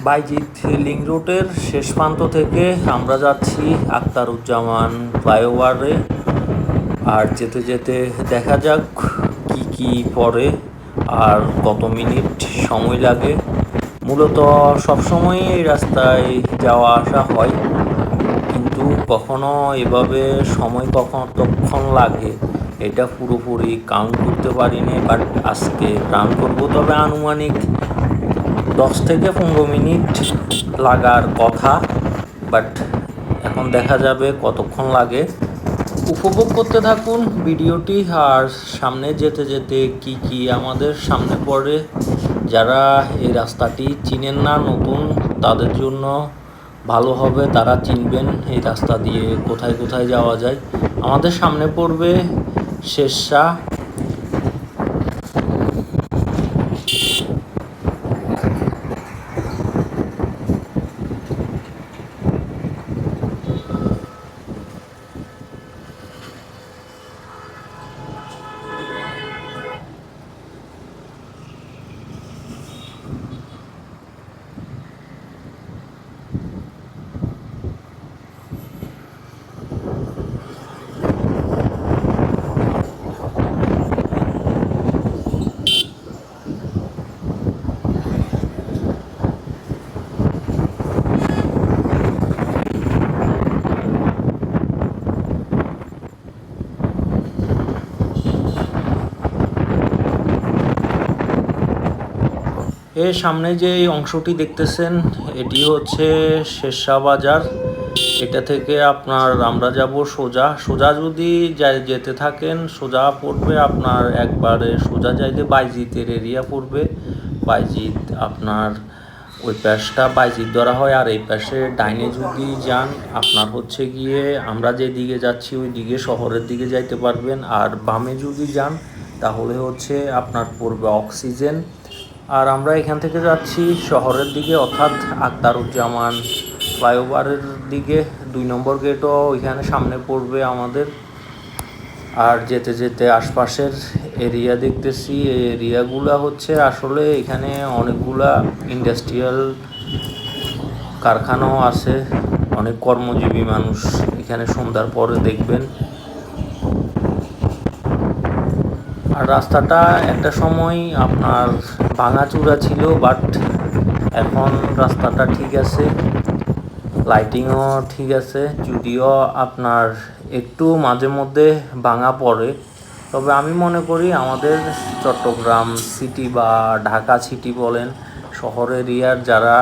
বাইজিৎ link রোডের শেষ প্রান্ত থেকে আমরা যাচ্ছি আখতারুজ্জামান ফ্লাইওভারে। আর যেতে যেতে দেখা যাক কি কি পড়ে আর কত মিনিট সময় লাগে। মূলত সবসময় এই রাস্তায় যাওয়া আসা হয়, কিন্তু কখনো এভাবে সময় কতক্ষণ লাগে এটা পুরোপুরি কাউন্ট করতে পারিনি, বাট আজকে রান করবো। তবে আনুমানিক 10 থেকে 15 মিনিট লাগার কথা, বাট এখন দেখা যাবে কতক্ষণ লাগে। উপভোগ করতে থাকুন ভিডিওটি। আর সামনে যেতে যেতে কি কি আমাদের সামনে পড়ে, যারা এই রাস্তাটি চিনেন না, নতুন, তাদের জন্য ভালো হবে, তারা চিনবেন এই রাস্তা দিয়ে কোথায় কোথায় যাওয়া যায়। আমাদের সামনে পড়বে শেরশাহ। এর সামনে যে অংশটি দেখতেছেন এটি হচ্ছে শেরশাহ বাজার। এটা থেকে আমরা যাব সোজা সোজা, যদি যেতে থাকেন সোজা পড়বে আপনার, একবারে সোজা যাইতে বাইজিতের এরিয়া পড়বে। বাইজিৎ আপনার ওই পাশটা বাইজিৎ ধরা হয়। আর এই পাশে ডাইনে যদি যান আপনার হচ্ছে গিয়ে আমরা যে দিকে যাচ্ছি ওই দিকে শহরের দিকে যাইতে পারবেন। আর বামে যদি যান তাহলে হচ্ছে আপনার পড়বে অক্সিজেন। আর আমরা এখান থেকে যাচ্ছি শহরের দিকে, অর্থাৎ আখতারুজ্জামান ফ্লাইওভারের দিকে। 2 নম্বর গেটও ওইখানে সামনে পড়বে আমাদের। আর যেতে যেতে আশপাশের এরিয়া দেখতেছি। এই এরিয়াগুলো হচ্ছে আসলে এখানে অনেকগুলা ইন্ডাস্ট্রিয়াল কারখানাও আছে, অনেক কর্মজীবী মানুষ এখানে সন্ধ্যার পরে দেখবেন। আর রাস্তাটা একটা সময় আপনার ভাঙাচুরা ছিল, বাট এখন রাস্তাটা ঠিক আছে, লাইটিংও ঠিক আছে, যদিও আপনার একটু মাঝে মধ্যে ভাঙা পড়ে। তবে আমি মনে করি আমাদের চট্টগ্রাম সিটি বা ঢাকা সিটি বলেন, শহর এরিয়ার যারা